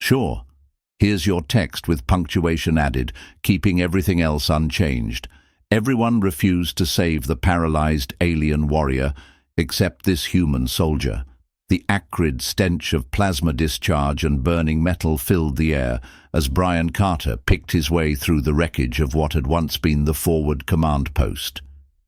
Sure. Here's your text with punctuation added, keeping everything else unchanged. Everyone refused to save the paralyzed alien warrior, except this human soldier. The acrid stench of plasma discharge and burning metal filled the air as Brian Carter picked his way through the wreckage of what had once been the forward command post.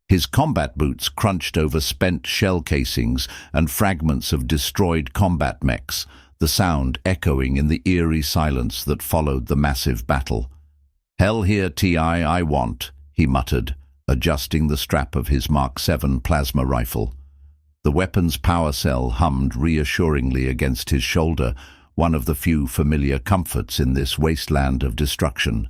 His combat boots crunched over spent shell casings and fragments of destroyed combat mechs, the sound echoing in the eerie silence that followed the massive battle. "Hell here, TI, I want," he muttered, adjusting the strap of his Mark 7 plasma rifle. The weapon's power cell hummed reassuringly against his shoulder, one of the few familiar comforts in this wasteland of destruction.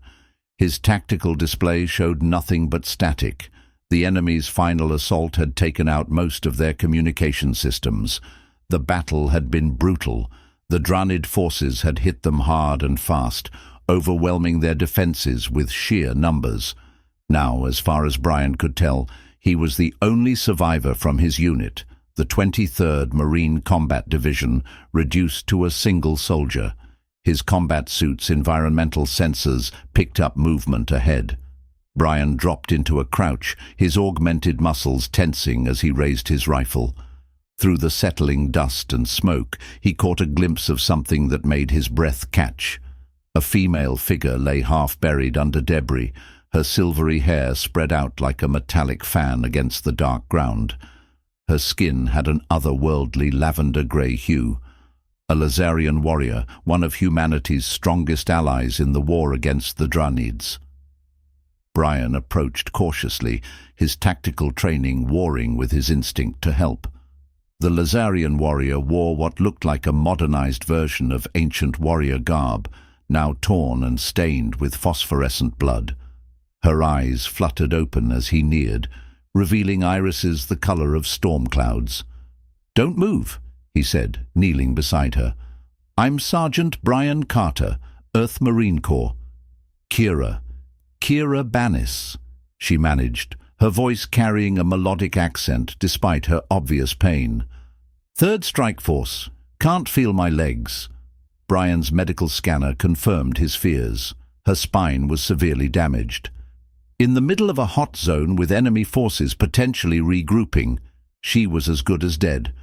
His tactical display showed nothing but static. The enemy's final assault had taken out most of their communication systems. The battle had been brutal. The Dranid forces had hit them hard and fast, overwhelming their defenses with sheer numbers. Now, as far as Brian could tell, he was the only survivor from his unit, the 23rd Marine Combat Division, reduced to a single soldier. His combat suit's environmental sensors picked up movement ahead. Brian dropped into a crouch, his augmented muscles tensing as he raised his rifle. Through the settling dust and smoke, he caught a glimpse of something that made his breath catch. A female figure lay half-buried under debris, her silvery hair spread out like a metallic fan against the dark ground. Her skin had an otherworldly lavender-grey hue. A Lazarian warrior, one of humanity's strongest allies in the war against the Dranids. Brian approached cautiously, his tactical training warring with his instinct to help. The Lazarian warrior wore what looked like a modernized version of ancient warrior garb, now torn and stained with phosphorescent blood. Her eyes fluttered open as he neared, revealing irises the color of storm clouds. "Don't move," he said, kneeling beside her. "I'm Sergeant Brian Carter, Earth Marine Corps." Kira Banis, she managed, her voice carrying a melodic accent despite her obvious pain. "Third Strike Force. Can't feel my legs." Brian's medical scanner confirmed his fears. Her spine was severely damaged. In the middle of a hot zone with enemy forces potentially regrouping, she was as good as dead.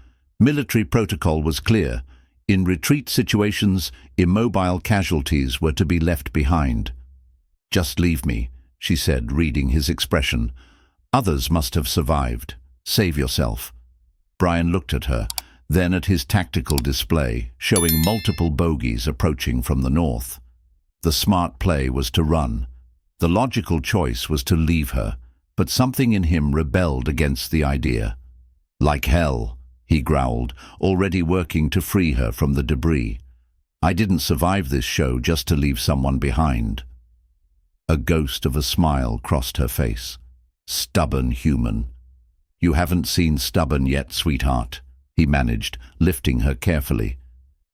Military protocol was clear. In retreat situations, immobile casualties were to be left behind. "Just leave me," she said, reading his expression. "Others must have survived. Save yourself." Brian looked at her, then at his tactical display, showing multiple bogies approaching from the north. The smart play was to run. The logical choice was to leave her, but something in him rebelled against the idea. "Like hell," he growled, already working to free her from the debris. "I didn't survive this show just to leave someone behind." A ghost of a smile crossed her face. "Stubborn human." "You haven't seen stubborn yet, sweetheart," he managed, lifting her carefully.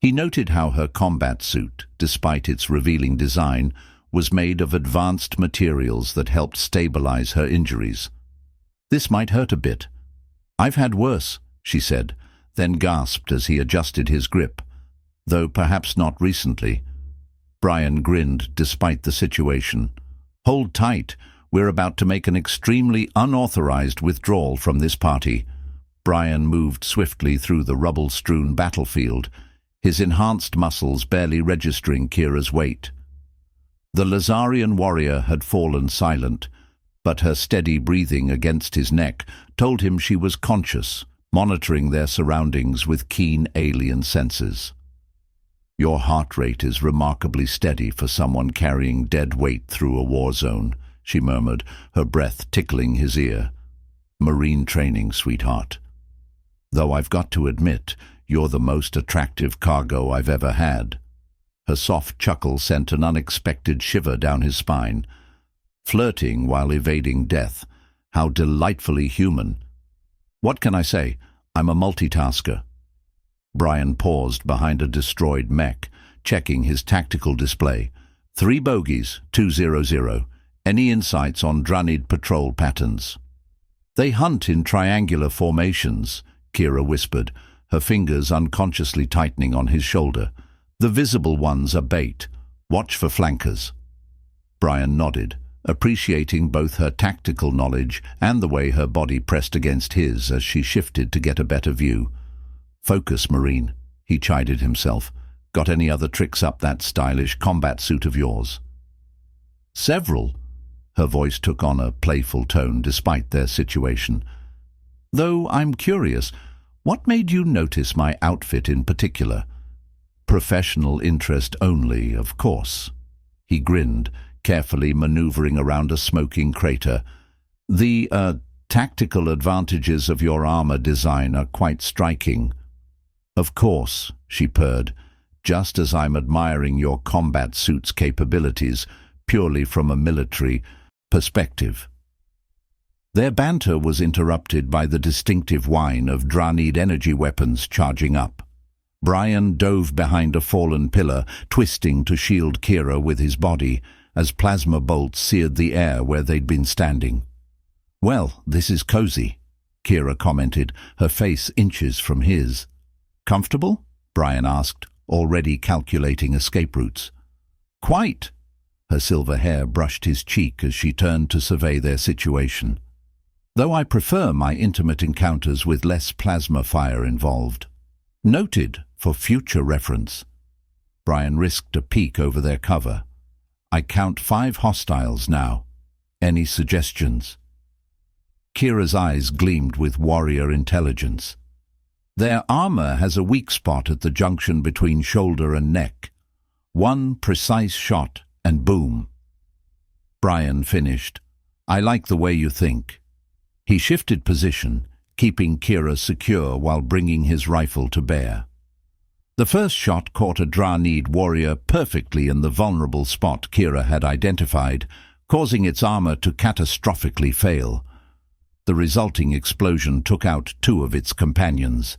He noted how her combat suit, despite its revealing design, was made of advanced materials that helped stabilize her injuries. "This might hurt a bit." "I've had worse," she said, then gasped as he adjusted his grip. "Though perhaps not recently." Brian grinned despite the situation. "Hold tight. We're about to make an extremely unauthorized withdrawal from this party." Brian moved swiftly through the rubble-strewn battlefield, his enhanced muscles barely registering Kira's weight. The Lazarian warrior had fallen silent, but her steady breathing against his neck told him she was conscious, monitoring their surroundings with keen alien senses. "Your heart rate is remarkably steady for someone carrying dead weight through a war zone," she murmured, her breath tickling his ear. "Marine training, sweetheart. Though I've got to admit, you're the most attractive cargo I've ever had." Her soft chuckle sent an unexpected shiver down his spine. Flirting while evading death. How delightfully human. "What can I say? I'm a multitasker." Brian paused behind a destroyed mech, checking his tactical display. 3 bogies, 200. Any insights on Dranid patrol patterns? "They hunt in triangular formations," Kira whispered, her fingers unconsciously tightening on his shoulder. The visible ones are bait. Watch for flankers. Brian nodded, appreciating both her tactical knowledge and the way her body pressed against his as she shifted to get a better view. Focus, Marine, he chided himself. Got any other tricks up that stylish combat suit of yours? Several. Her voice took on a playful tone despite their situation. Though I'm curious, what made you notice my outfit in particular? Professional interest only, of course. He grinned, carefully maneuvering around a smoking crater. The, tactical advantages of your armor design are quite striking. Of course, she purred, just as I'm admiring your combat suit's capabilities, purely from a military perspective. Their banter was interrupted by the distinctive whine of Dranid energy weapons charging up. Brian dove behind a fallen pillar, twisting to shield Kira with his body, as plasma bolts seared the air where they'd been standing. Well, this is cozy, Kira commented, her face inches from his. Comfortable? Brian asked, already calculating escape routes. Quite. Her silver hair brushed his cheek as she turned to survey their situation. Though I prefer my intimate encounters with less plasma fire involved. Noted for future reference. Brian risked a peek over their cover. I count 5 hostiles now. Any suggestions? Kira's eyes gleamed with warrior intelligence. Their armor has a weak spot at the junction between shoulder and neck. One precise shot and boom. Brian finished. I like the way you think. He shifted position, keeping Kira secure while bringing his rifle to bear. The first shot caught a Dranid warrior perfectly in the vulnerable spot Kira had identified, causing its armor to catastrophically fail. The resulting explosion took out 2 of its companions.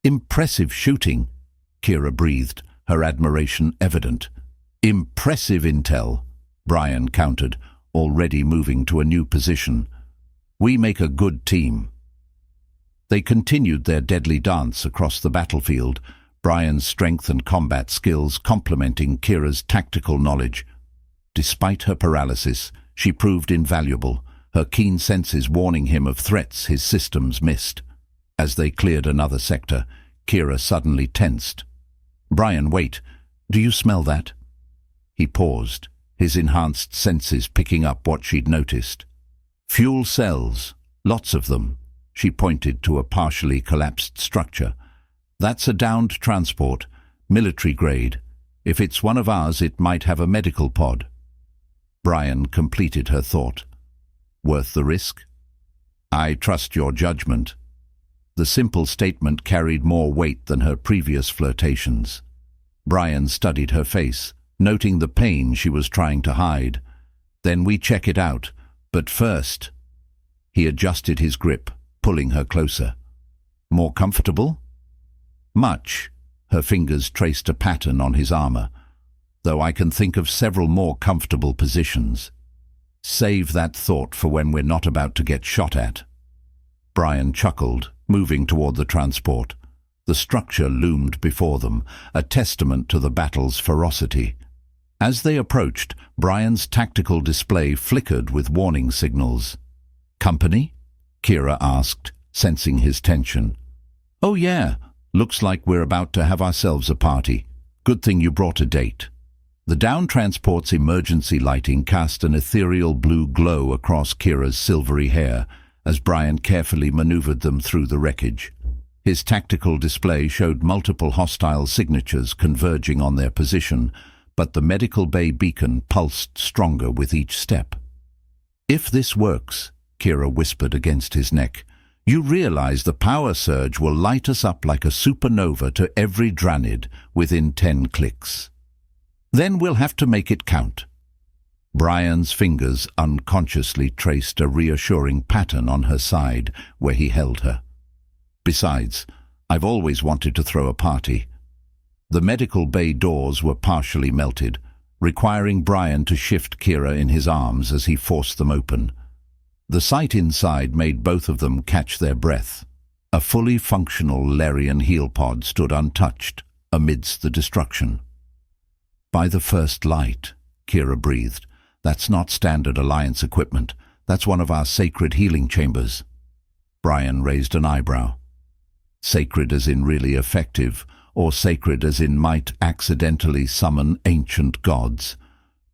Impressive shooting, Kira breathed, her admiration evident. Impressive intel, Brian countered, already moving to a new position. We make a good team. They continued their deadly dance across the battlefield, Brian's strength and combat skills complementing Kira's tactical knowledge. Despite her paralysis, she proved invaluable, her keen senses warning him of threats his systems missed. As they cleared another sector, Kira suddenly tensed. Brian, wait. Do you smell that? He paused, his enhanced senses picking up what she'd noticed. Fuel cells, lots of them. She pointed to a partially collapsed structure. That's a downed transport, military grade. If it's one of ours, it might have a medical pod. Brian completed her thought. Worth the risk? I trust your judgment. The simple statement carried more weight than her previous flirtations. Brian studied her face, noting the pain she was trying to hide. Then we check it out, but first... He adjusted his grip, pulling her closer. More comfortable? Much. Her fingers traced a pattern on his armor, though I can think of several more comfortable positions. Save that thought for when we're not about to get shot at. Brian chuckled, moving toward the transport. The structure loomed before them, a testament to the battle's ferocity. As they approached, Brian's tactical display flickered with warning signals. Company? Kira asked, sensing his tension. Oh yeah, looks like we're about to have ourselves a party. Good thing you brought a date. The down transport's emergency lighting cast an ethereal blue glow across Kira's silvery hair as Brian carefully maneuvered them through the wreckage. His tactical display showed multiple hostile signatures converging on their position, but the medical bay beacon pulsed stronger with each step. If this works, Kira whispered against his neck, you realize the power surge will light us up like a supernova to every Dranid within 10 clicks. Then we'll have to make it count. Brian's fingers unconsciously traced a reassuring pattern on her side where he held her. Besides, I've always wanted to throw a party. The medical bay doors were partially melted, requiring Brian to shift Kira in his arms as he forced them open. The sight inside made both of them catch their breath. A fully functional Larian heel pod stood untouched amidst the destruction. By the first light, Kira breathed. That's not standard Alliance equipment. That's one of our sacred healing chambers. Brian raised an eyebrow. Sacred as in really effective, or sacred as in might accidentally summon ancient gods?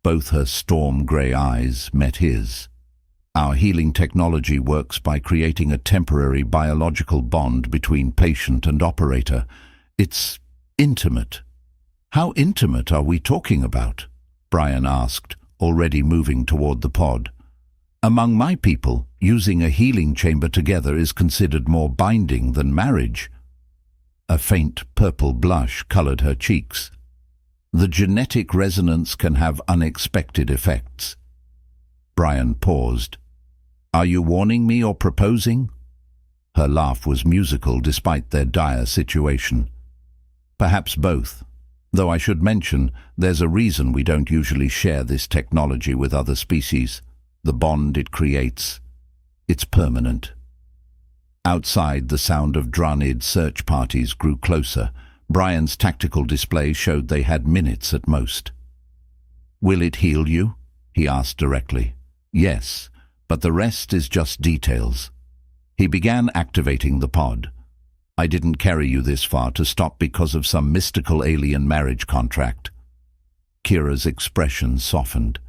Both her storm-grey eyes met his. Our healing technology works by creating a temporary biological bond between patient and operator. It's intimate. How intimate are we talking about? Brian asked, already moving toward the pod. Among my people, using a healing chamber together is considered more binding than marriage. A faint purple blush colored her cheeks. The genetic resonance can have unexpected effects. Brian paused. Are you warning me or proposing? Her laugh was musical despite their dire situation. Perhaps both, though I should mention there's a reason we don't usually share this technology with other species. The bond it creates, it's permanent. Outside, the sound of Dranid search parties grew closer. Brian's tactical display showed they had minutes at most. Will it heal you? He asked directly. Yes, but the rest is just details. He began activating the pod. I didn't carry you this far to stop because of some mystical alien marriage contract. Kira's expression softened.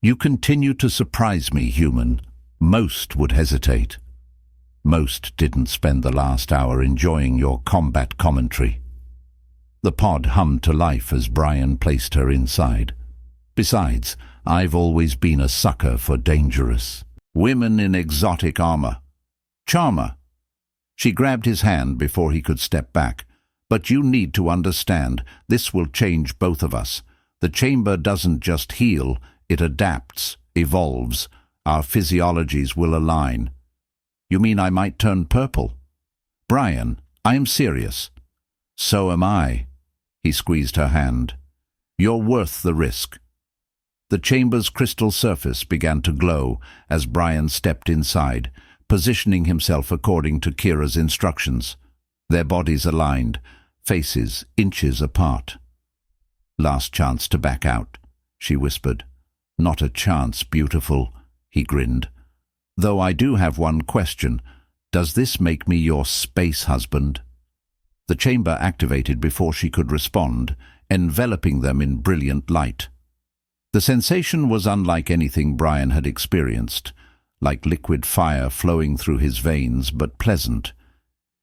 You continue to surprise me, human. Most would hesitate. Most didn't spend the last hour enjoying your combat commentary. The pod hummed to life as Brian placed her inside. Besides, I've always been a sucker for dangerous women in exotic armor. Charmer. She grabbed his hand before he could step back. But you need to understand, this will change both of us. The chamber doesn't just heal, it adapts, evolves. Our physiologies will align. You mean I might turn purple? Brian, I am serious. So am I. He squeezed her hand. You're worth the risk. The chamber's crystal surface began to glow as Brian stepped inside, positioning himself according to Kira's instructions. Their bodies aligned, faces inches apart. Last chance to back out, she whispered. Not a chance, beautiful, he grinned. Though I do have one question. Does this make me your space husband? The chamber activated before she could respond, enveloping them in brilliant light. The sensation was unlike anything Brian had experienced, like liquid fire flowing through his veins, but pleasant.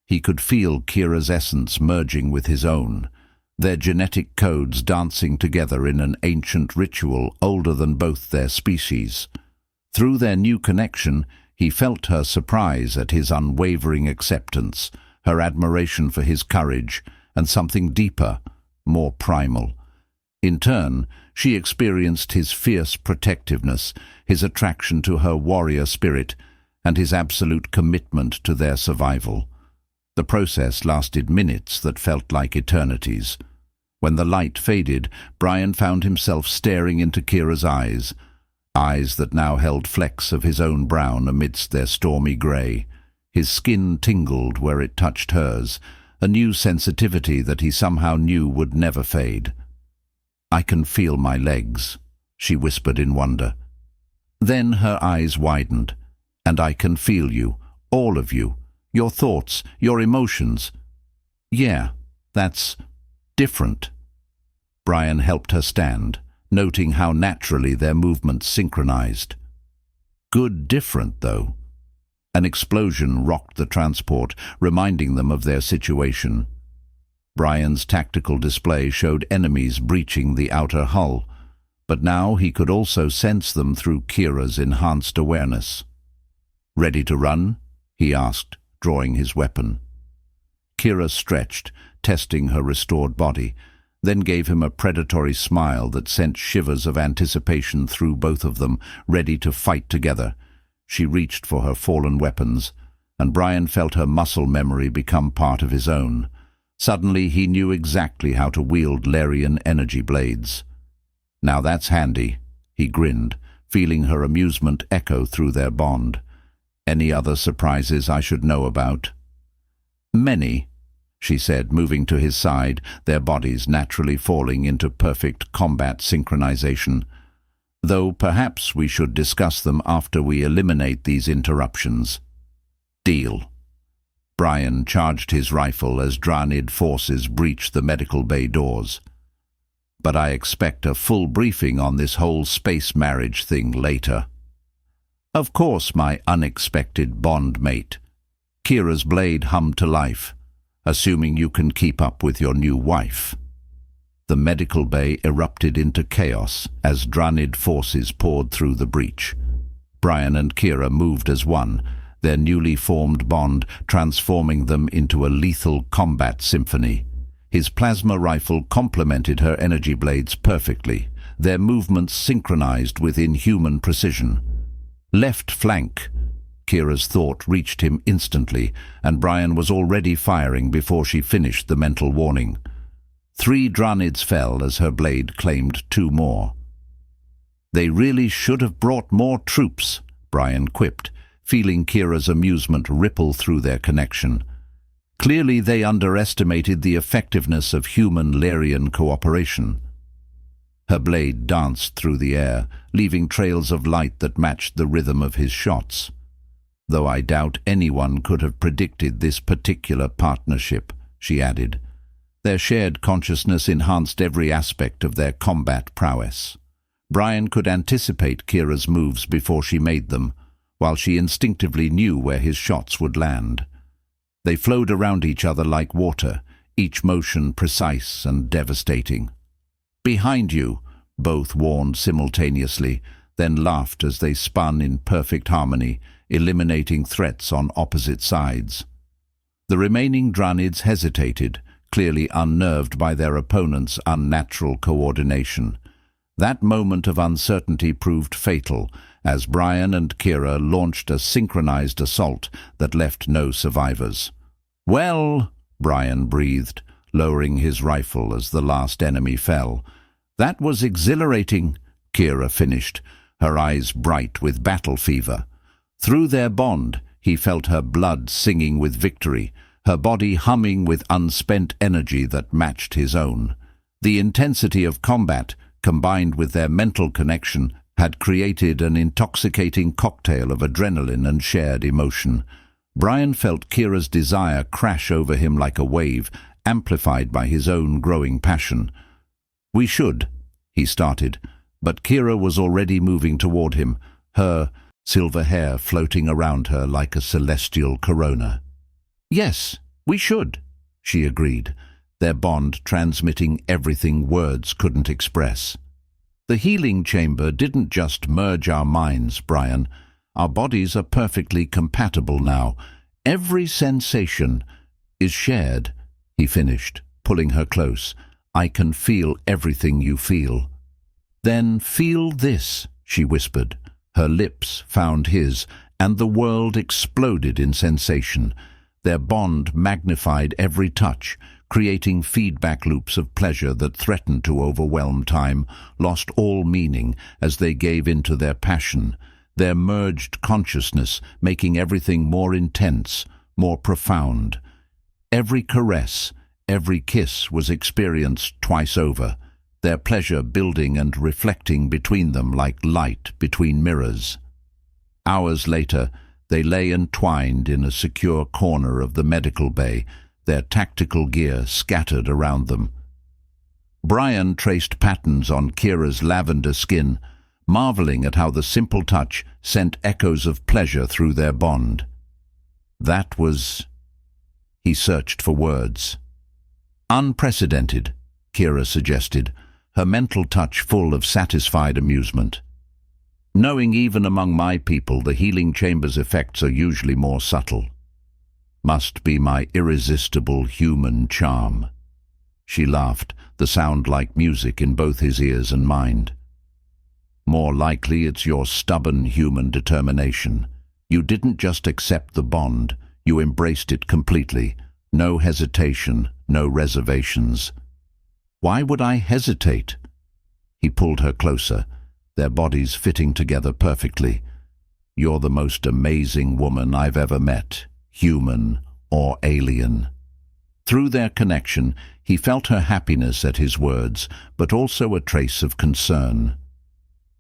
He could feel Kira's essence merging with his own, their genetic codes dancing together in an ancient ritual older than both their species. Through their new connection, he felt her surprise at his unwavering acceptance, her admiration for his courage, and something deeper, more primal. In turn, she experienced his fierce protectiveness, his attraction to her warrior spirit, and his absolute commitment to their survival. The process lasted minutes that felt like eternities. When the light faded, Brian found himself staring into Kira's eyes that now held flecks of his own brown amidst their stormy grey. His skin tingled where it touched hers, a new sensitivity that he somehow knew would never fade. I can feel my legs, she whispered in wonder. Then her eyes widened. And I can feel you, all of you, your thoughts, your emotions. Yeah, that's different. Brian helped her stand, noting how naturally their movements synchronized. Good different, though. An explosion rocked the transport, reminding them of their situation. Brian's tactical display showed enemies breaching the outer hull, but now he could also sense them through Kira's enhanced awareness. Ready to run? He asked, drawing his weapon. Kira stretched, testing her restored body, then gave him a predatory smile that sent shivers of anticipation through both of them, ready to fight together. She reached for her fallen weapons, and Brian felt her muscle memory become part of his own. Suddenly he knew exactly how to wield Larian energy blades. Now that's handy, he grinned, feeling her amusement echo through their bond. Any other surprises I should know about? Many. she said, moving to his side, their bodies naturally falling into perfect combat synchronization. Though perhaps we should discuss them after we eliminate these interruptions. Deal. Brian charged his rifle as Dranid forces breached the medical bay doors. But I expect a full briefing on this whole space marriage thing later. Of course, my unexpected bond mate. Kira's blade hummed to life, assuming you can keep up with your new wife. The medical bay erupted into chaos as Dranid forces poured through the breach. Brian and Kira moved as one, their newly formed bond transforming them into a lethal combat symphony. His plasma rifle complemented her energy blades perfectly, their movements synchronized with inhuman precision. Left flank. Kira's thought reached him instantly, and Brian was already firing before she finished the mental warning. 3 Dranids fell as her blade claimed 2 more. They really should have brought more troops, Brian quipped, feeling Kira's amusement ripple through their connection. Clearly they underestimated the effectiveness of human-Larian cooperation. Her blade danced through the air, leaving trails of light that matched the rhythm of his shots. Though I doubt anyone could have predicted this particular partnership, she added. Their shared consciousness enhanced every aspect of their combat prowess. Brian could anticipate Kira's moves before she made them, while she instinctively knew where his shots would land. They flowed around each other like water, each motion precise and devastating. "Behind you," both warned simultaneously, then laughed as they spun in perfect harmony, eliminating threats on opposite sides. The remaining Dranids hesitated, clearly unnerved by their opponent's unnatural coordination. That moment of uncertainty proved fatal, as Brian and Kira launched a synchronized assault that left no survivors. "Well," Brian breathed, lowering his rifle as the last enemy fell. "That was exhilarating," Kira finished, her eyes bright with battle fever. Through their bond, he felt her blood singing with victory, her body humming with unspent energy that matched his own. The intensity of combat, combined with their mental connection, had created an intoxicating cocktail of adrenaline and shared emotion. Brian felt Kira's desire crash over him like a wave, amplified by his own growing passion. "We should," he started, but Kira was already moving toward him, her silver hair floating around her like a celestial corona. "Yes, we should," she agreed, their bond transmitting everything words couldn't express. "The healing chamber didn't just merge our minds, Brian. Our bodies are perfectly compatible now. Every sensation is shared," he finished, pulling her close. "I can feel everything you feel." "Then feel this," she whispered. Her lips found his, and the world exploded in sensation. Their bond magnified every touch, creating feedback loops of pleasure that threatened to overwhelm time, lost all meaning as they gave into their passion, their merged consciousness making everything more intense, more profound. Every caress, every kiss was experienced twice over, their pleasure building and reflecting between them like light between mirrors. Hours later, they lay entwined in a secure corner of the medical bay, their tactical gear scattered around them. Brian traced patterns on Kira's lavender skin, marveling at how the simple touch sent echoes of pleasure through their bond. That was... He searched for words. "Unprecedented," Kira suggested, her mental touch full of satisfied amusement. "Knowing even among my people the healing chamber's effects are usually more subtle. Must be my irresistible human charm." She laughed, the sound like music in both his ears and mind. "More likely it's your stubborn human determination. You didn't just accept the bond, you embraced it completely. No hesitation, no reservations." "Why would I hesitate?" He pulled her closer, their bodies fitting together perfectly. "You're the most amazing woman I've ever met, human or alien." Through their connection, he felt her happiness at his words, but also a trace of concern.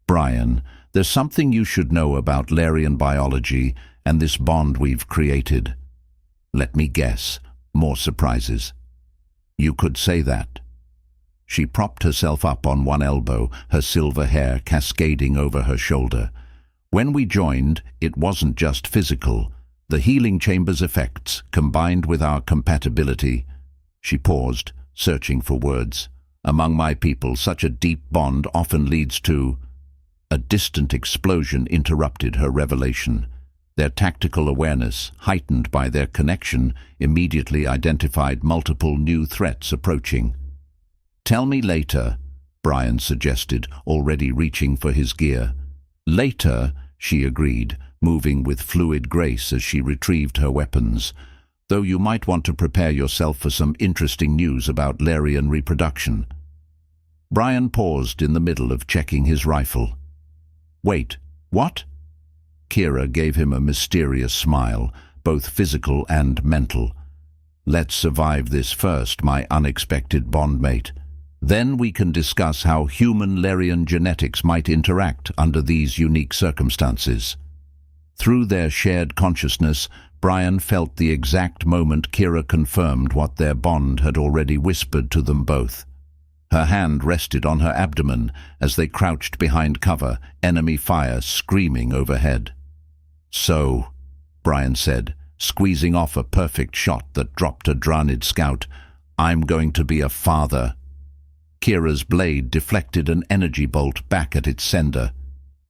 "Brian, there's something you should know about Larian biology and this bond we've created." "Let me guess, more surprises." "You could say that." She propped herself up on one elbow, her silver hair cascading over her shoulder. "When we joined, it wasn't just physical. The healing chamber's effects, combined with our compatibility." She paused, searching for words. "Among my people, such a deep bond often leads to—" A distant explosion interrupted her revelation. Their tactical awareness, heightened by their connection, immediately identified multiple new threats approaching. "Tell me later," Brian suggested, already reaching for his gear. "Later," she agreed, moving with fluid grace as she retrieved her weapons. "Though you might want to prepare yourself for some interesting news about Larian reproduction." Brian paused in the middle of checking his rifle. "Wait, what?" Kira gave him a mysterious smile, both physical and mental. "Let's survive this first, my unexpected bondmate. Then we can discuss how human Larian genetics might interact under these unique circumstances." Through their shared consciousness, Brian felt the exact moment Kira confirmed what their bond had already whispered to them both. Her hand rested on her abdomen as they crouched behind cover, enemy fire screaming overhead. "So," Brian said, squeezing off a perfect shot that dropped a Dranid scout, "I'm going to be a father." Kira's blade deflected an energy bolt back at its sender.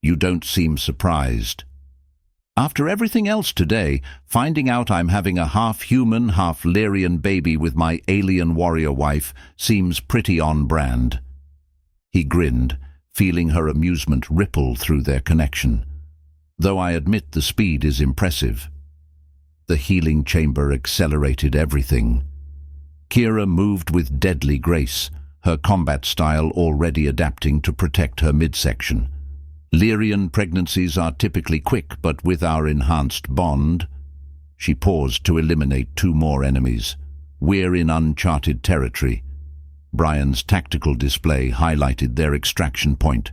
"You don't seem surprised." "After everything else today, finding out I'm having a half-human, half-Larian baby with my alien warrior wife seems pretty on brand." He grinned, feeling her amusement ripple through their connection. "Though I admit the speed is impressive." The healing chamber accelerated everything. Kira moved with deadly grace, her combat style already adapting to protect her midsection. "Larian pregnancies are typically quick, but with our enhanced bond—" She paused to eliminate 2 more enemies. "We're in uncharted territory." Brian's tactical display highlighted their extraction point.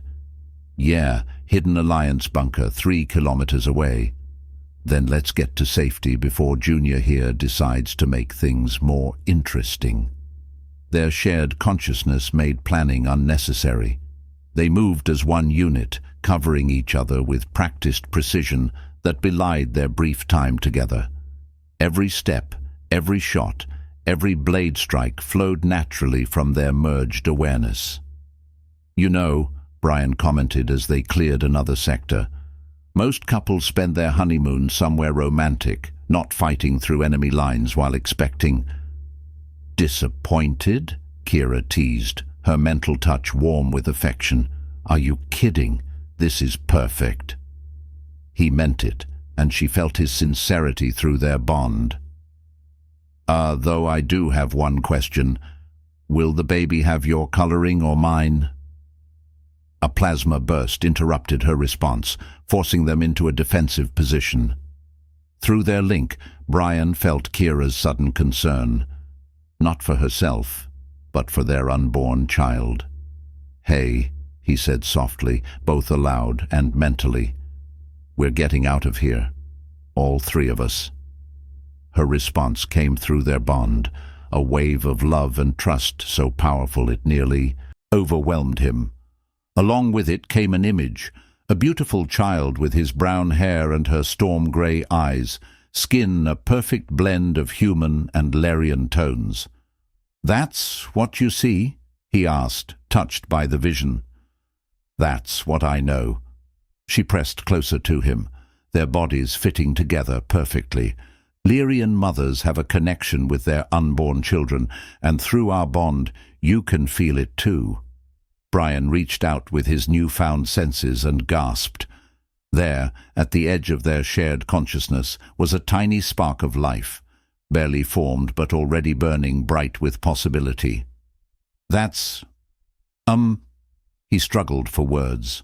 "Yeah, hidden Alliance bunker 3 kilometers away." "Then let's get to safety before Junior here decides to make things more interesting." Their shared consciousness made planning unnecessary. They moved as one unit, covering each other with practiced precision that belied their brief time together. Every step, every shot, every blade strike flowed naturally from their merged awareness. "You know," Brian commented as they cleared another sector, "most couples spend their honeymoon somewhere romantic, not fighting through enemy lines while expecting—" "Disappointed?" Kira teased, her mental touch warm with affection. "Are you kidding? This is perfect." He meant it, and she felt his sincerity through their bond. Though I do have one question. Will the baby have your coloring or mine?" A plasma burst interrupted her response, forcing them into a defensive position. Through their link, Brian felt Kira's sudden concern. Not for herself, but for their unborn child. "Hey," he said softly, both aloud and mentally. "We're getting out of here. All 3 of us." Her response came through their bond, a wave of love and trust so powerful it nearly overwhelmed him. Along with it came an image, a beautiful child with his brown hair and her storm-grey eyes, skin a perfect blend of human and Larian tones. "That's what you see?" he asked, touched by the vision. "That's what I know." She pressed closer to him, their bodies fitting together perfectly. "Larian mothers have a connection with their unborn children, and through our bond, you can feel it too." Brian reached out with his newfound senses and gasped. There, at the edge of their shared consciousness, was a tiny spark of life, barely formed but already burning bright with possibility. "That's... He struggled for words.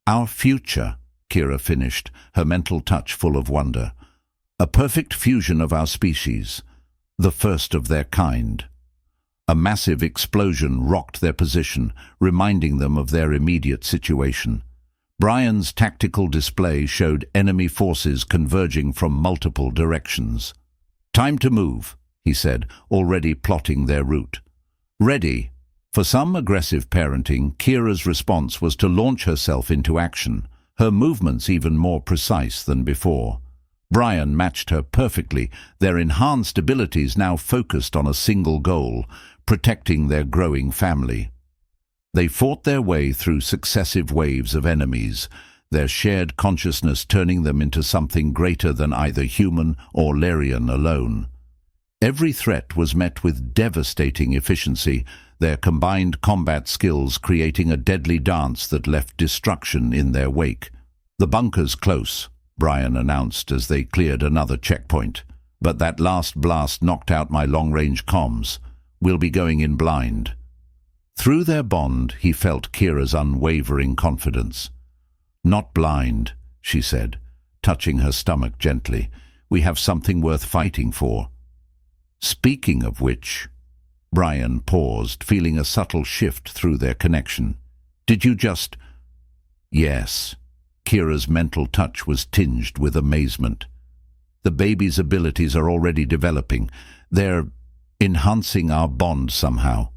"Our future," Kira finished, her mental touch full of wonder. "A perfect fusion of our species. the first of their kind. A massive explosion rocked their position, reminding them of their immediate situation. Brian's tactical display showed enemy forces converging from multiple directions. "Time to move," he said, already plotting their route. "Ready." For some aggressive parenting, Kira's response was to launch herself into action, her movements even more precise than before. Brian matched her perfectly, their enhanced abilities now focused on a single goal, protecting their growing family. They fought their way through successive waves of enemies, their shared consciousness turning them into something greater than either human or Larian alone. Every threat was met with devastating efficiency, their combined combat skills creating a deadly dance that left destruction in their wake. "The bunker's close," Brian announced as they cleared another checkpoint. "But that last blast knocked out my long-range comms. We'll be going in blind." Through their bond, he felt Kira's unwavering confidence. "Not blind," she said, touching her stomach gently. "We have something worth fighting for." "Speaking of which," Brian paused, feeling a subtle shift through their connection. "Did you just—" "Yes." Kira's mental touch was tinged with amazement. "The baby's abilities are already developing. They're enhancing our bond somehow."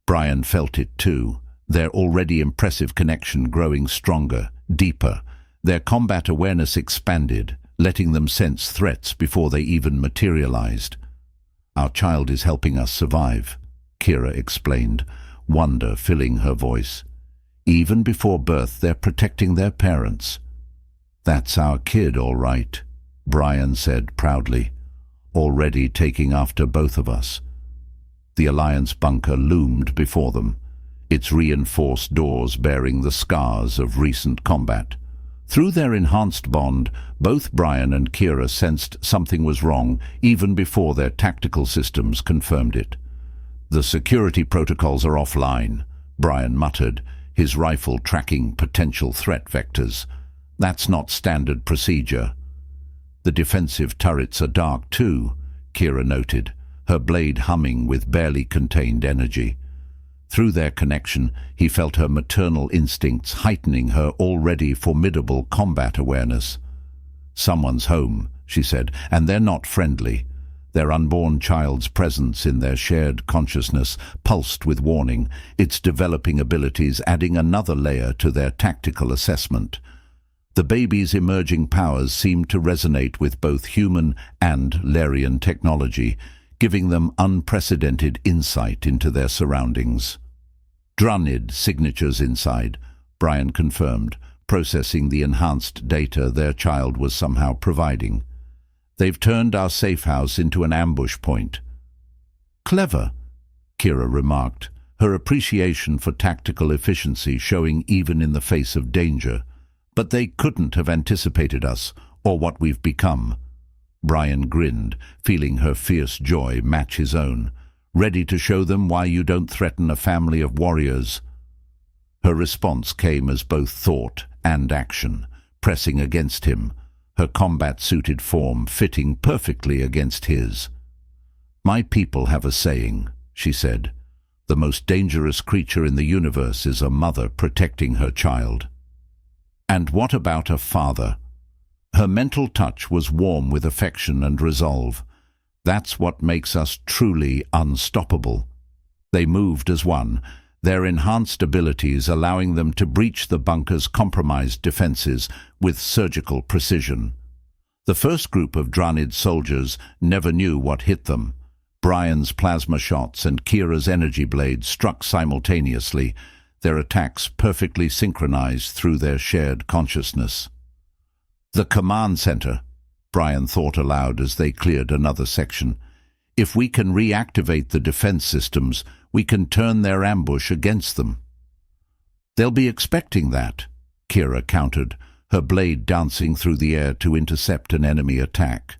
Brian felt it too, their already impressive connection growing stronger, deeper. Their combat awareness expanded, letting them sense threats before they even materialized. "Our child is helping us survive," Kira explained, wonder filling her voice. "Even before birth, they're protecting their parents." "That's our kid, all right," Brian said proudly, "already taking after both of us." The Alliance bunker loomed before them, its reinforced doors bearing the scars of recent combat. Through their enhanced bond, both Brian and Kira sensed something was wrong even before their tactical systems confirmed it. "The security protocols are offline," Brian muttered, his rifle tracking potential threat vectors. "That's not standard procedure." "The defensive turrets are dark too," Kira noted, her blade humming with barely contained energy. Through their connection, he felt her maternal instincts heightening her already formidable combat awareness. "Someone's home," she said, "and they're not friendly." Their unborn child's presence in their shared consciousness pulsed with warning, its developing abilities adding another layer to their tactical assessment. The baby's emerging powers seemed to resonate with both human and Larian technology, giving them unprecedented insight into their surroundings. "Drunid signatures inside," Brian confirmed, processing the enhanced data their child was somehow providing. "They've turned our safe house into an ambush point." "Clever," Kira remarked, her appreciation for tactical efficiency showing even in the face of danger. "But they couldn't have anticipated us, or what we've become." Brian grinned, feeling her fierce joy match his own. "Ready to show them why you don't threaten a family of warriors?" Her response came as both thought and action, pressing against him, her combat-suited form fitting perfectly against his. "My people have a saying," she said. "The most dangerous creature in the universe is a mother protecting her child." "And what about a father?" Her mental touch was warm with affection and resolve. "That's what makes us truly unstoppable." They moved as one, their enhanced abilities allowing them to breach the bunker's compromised defenses with surgical precision. The first group of Drunid soldiers never knew what hit them. Brian's plasma shots and Kira's energy blades struck simultaneously, their attacks perfectly synchronized through their shared consciousness. "The command center," Brian thought aloud as they cleared another section. "If we can reactivate the defense systems, we can turn their ambush against them." "They'll be expecting that," Kira countered, her blade dancing through the air to intercept an enemy attack.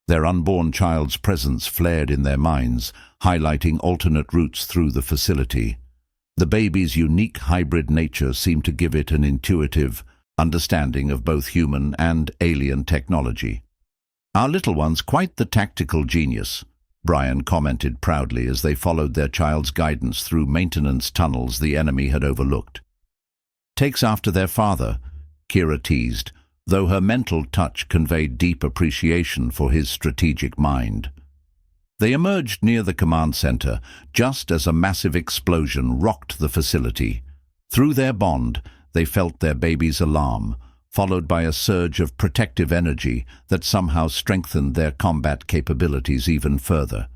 Their unborn child's presence flared in their minds, highlighting alternate routes through the facility. The baby's unique hybrid nature seemed to give it an intuitive understanding of both human and alien technology. "Our little one's quite the tactical genius," Brian commented proudly as they followed their child's guidance through maintenance tunnels the enemy had overlooked. "Takes after their father," Kira teased, though her mental touch conveyed deep appreciation for his strategic mind. They emerged near the command center just as a massive explosion rocked the facility. Through their bond, they felt their baby's alarm, followed by a surge of protective energy that somehow strengthened their combat capabilities even further.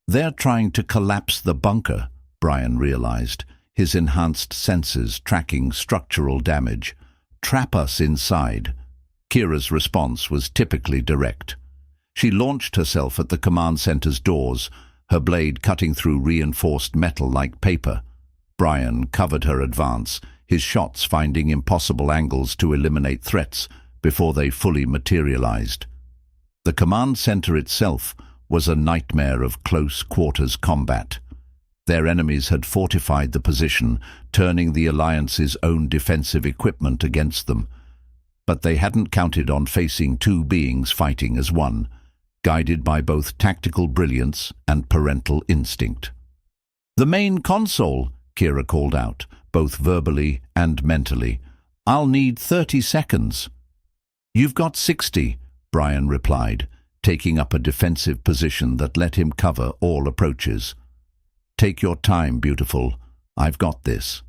"They're trying to collapse the bunker," Brian realized, his enhanced senses tracking structural damage. "Trap us inside." Kira's response was typically direct. She launched herself at the command center's doors, her blade cutting through reinforced metal like paper. Brian covered her advance, his shots finding impossible angles to eliminate threats before they fully materialized. The command center itself was a nightmare of close-quarters combat. Their enemies had fortified the position, turning the Alliance's own defensive equipment against them. But they hadn't counted on facing two beings fighting as one, guided by both tactical brilliance and parental instinct. "The main console," Kira called out, both verbally and mentally. "I'll need 30 seconds. "You've got 60, Brian replied, taking up a defensive position that let him cover all approaches. "Take your time, beautiful. I've got this."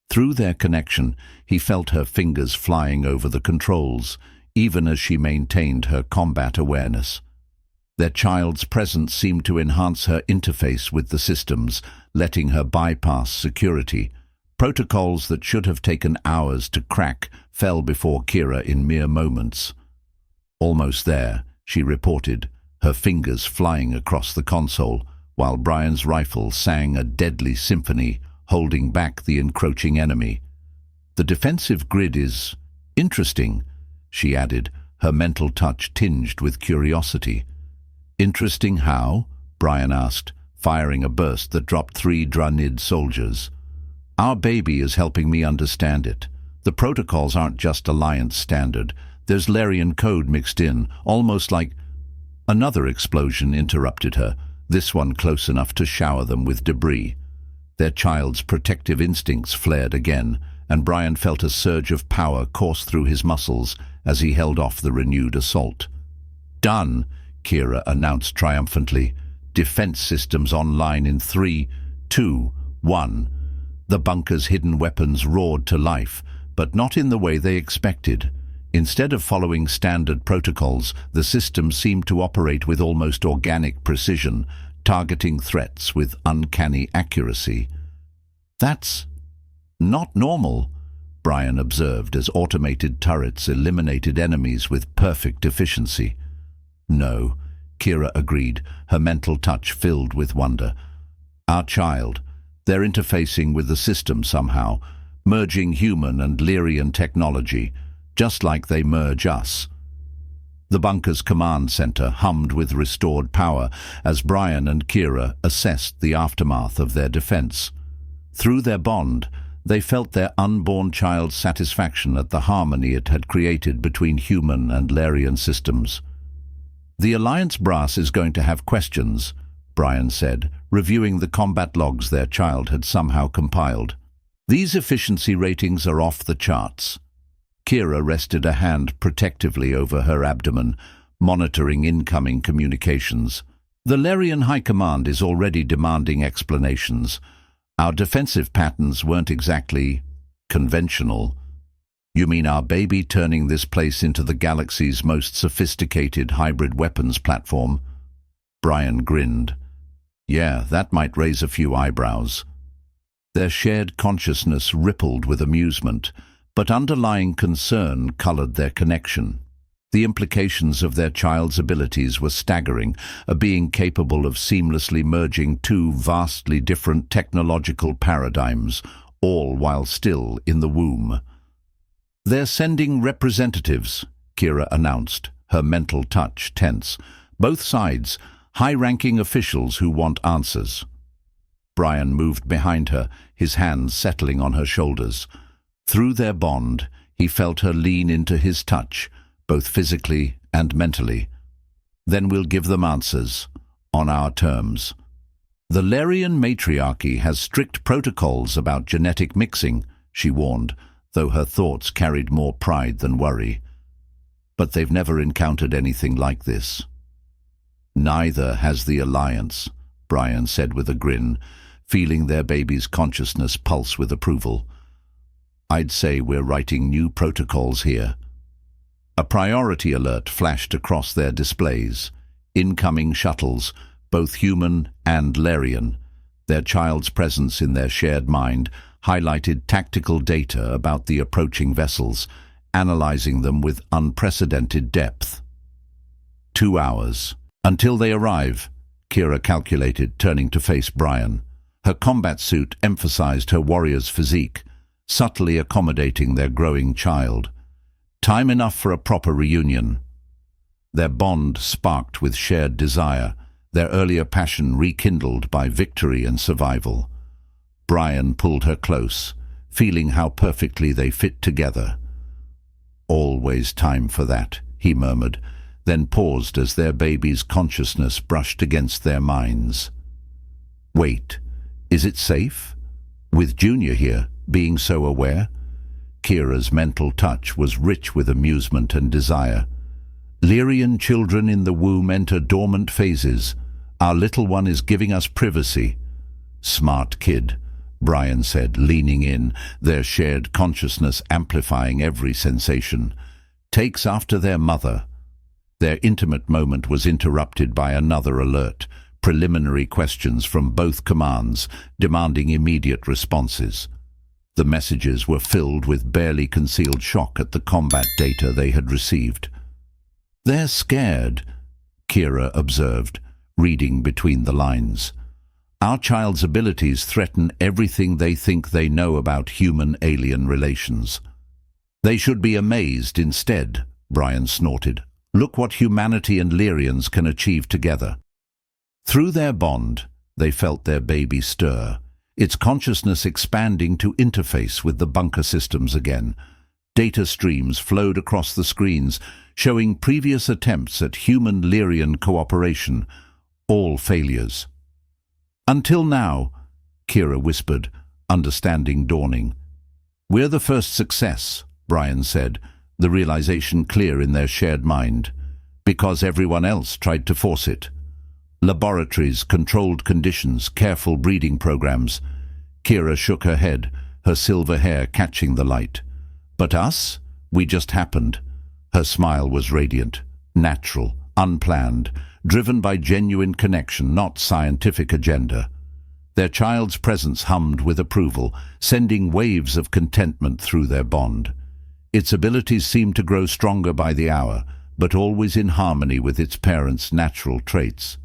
Through their connection, he felt her fingers flying over the controls, even as she maintained her combat awareness. Their child's presence seemed to enhance her interface with the systems, letting her bypass security. Protocols that should have taken hours to crack fell before Kira in mere moments. "Almost there," she reported, her fingers flying across the console, while Brian's rifle sang a deadly symphony, holding back the encroaching enemy. "The defensive grid is interesting," she added, her mental touch tinged with curiosity. "Interesting how?" Brian asked, firing a burst that dropped 3 Dranid soldiers. "Our baby is helping me understand it. The protocols aren't just Alliance standard. There's Larian code mixed in, almost like—" Another explosion interrupted her, this one close enough to shower them with debris. Their child's protective instincts flared again, and Brian felt a surge of power course through his muscles as he held off the renewed assault. "Done," Kira announced triumphantly. "Defense systems online in 3, 2, 1. The bunker's hidden weapons roared to life, but not in the way they expected. Instead of following standard protocols, the system seemed to operate with almost organic precision, targeting threats with uncanny accuracy. "That's not normal," Brian observed as automated turrets eliminated enemies with perfect efficiency. "No," Kira agreed, her mental touch filled with wonder. "Our child, they're interfacing with the system somehow, merging human and Lyrian technology, just like they merge us." The bunker's command center hummed with restored power as Brian and Kira assessed the aftermath of their defense. Through their bond, they felt their unborn child's satisfaction at the harmony it had created between human and Lyrian systems. "The Alliance brass is going to have questions," Brian said, reviewing the combat logs their child had somehow compiled. "These efficiency ratings are off the charts." Kira rested a hand protectively over her abdomen, monitoring incoming communications. "The Lyrian High Command is already demanding explanations. Our defensive patterns weren't exactly conventional." "You mean our baby turning this place into the galaxy's most sophisticated hybrid weapons platform?" Brian grinned. "Yeah, that might raise a few eyebrows." Their shared consciousness rippled with amusement, but underlying concern colored their connection. The implications of their child's abilities were staggering, a being capable of seamlessly merging 2 vastly different technological paradigms, all while still in the womb. "They're sending representatives," Kira announced, her mental touch tense. "Both sides, high-ranking officials who want answers." Brian moved behind her, his hands settling on her shoulders. Through their bond, he felt her lean into his touch, both physically and mentally. "Then we'll give them answers. on our terms. The Larian matriarchy has strict protocols about genetic mixing, she warned, though her thoughts carried more pride than worry. But they've never encountered anything like this. Neither has the Alliance, Brian said with a grin, feeling their baby's consciousness pulse with approval. I'd say we're writing new protocols here. A priority alert flashed across their displays. Incoming shuttles, both human and Larian. Their child's presence in their shared mind highlighted tactical data about the approaching vessels, analyzing them with unprecedented depth. 2 hours. Until they arrive, Kira calculated, turning to face Brian. Her combat suit emphasized her warrior's physique, subtly accommodating their growing child. Time enough for a proper reunion. Their bond sparked with shared desire, their earlier passion rekindled by victory and survival. Brian pulled her close, feeling how perfectly they fit together. Always time for that, he murmured, then paused as their baby's consciousness brushed against their minds. Wait, is it safe? With Junior here, being so aware? Kira's mental touch was rich with amusement and desire. Lyrian children in the womb enter dormant phases. Our little one is giving us privacy. Smart kid, Brian said, leaning in, their shared consciousness amplifying every sensation. Takes after their mother. Their intimate moment was interrupted by another alert, preliminary questions from both commands, demanding immediate responses. The messages were filled with barely concealed shock at the combat data they had received. They're scared, Kira observed, reading between the lines. Our child's abilities threaten everything they think they know about human-alien relations. They should be amazed instead, Brian snorted. Look what humanity and Lyrians can achieve together. Through their bond, they felt their baby stir, its consciousness expanding to interface with the bunker systems again. Data streams flowed across the screens, showing previous attempts at human-Lyrian cooperation, all failures. Until now, Kira whispered, understanding dawning. We're the first success, Brian said, the realization clear in their shared mind, because everyone else tried to force it. Laboratories, controlled conditions, careful breeding programs. Kira shook her head, her silver hair catching the light. But us? We just happened. Her smile was radiant, natural, unplanned, driven by genuine connection, not scientific agenda. Their child's presence hummed with approval, sending waves of contentment through their bond. Its abilities seemed to grow stronger by the hour, but always in harmony with its parents' natural traits.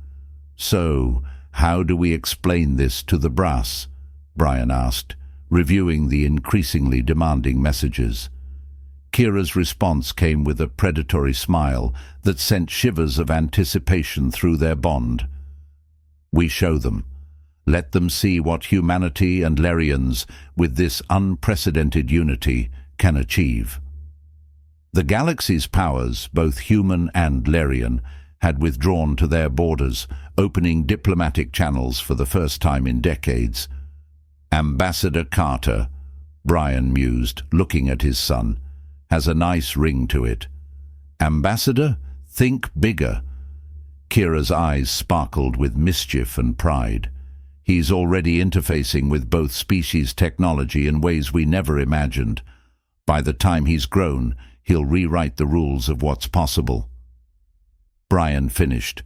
So, how do we explain this to the brass? Brian asked, reviewing the increasingly demanding messages. Kira's response came with a predatory smile that sent shivers of anticipation through their bond. We show them. Let them see what humanity and Larians, with this unprecedented unity, can achieve. The galaxy's powers, both human and Larian, had withdrawn to their borders, opening diplomatic channels for the first time in decades. Ambassador Carter, Brian mused, looking at his son, has a nice ring to it. Ambassador, think bigger. Kira's eyes sparkled with mischief and pride. He's already interfacing with both species' technology in ways we never imagined. By the time he's grown, he'll rewrite the rules of what's possible. Brian finished,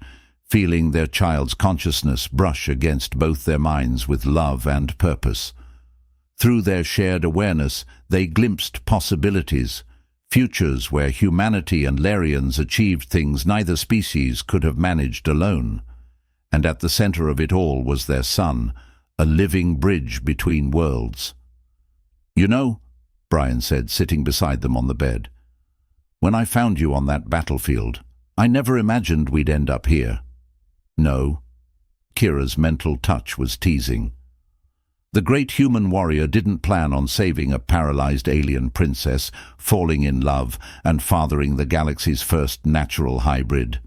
feeling their child's consciousness brush against both their minds with love and purpose. Through their shared awareness, they glimpsed possibilities, futures where humanity and Larians achieved things neither species could have managed alone. And at the center of it all was their son, a living bridge between worlds. You know, Brian said, sitting beside them on the bed, when I found you on that battlefield, I never imagined we'd end up here. No. Kira's mental touch was teasing. The great human warrior didn't plan on saving a paralyzed alien princess, falling in love, and fathering the galaxy's first natural hybrid.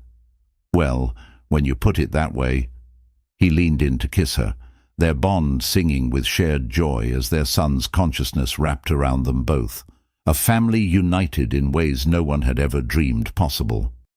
Well, when you put it that way." He leaned in to kiss her, their bond singing with shared joy as their son's consciousness wrapped around them both. A family united in ways no one had ever dreamed possible.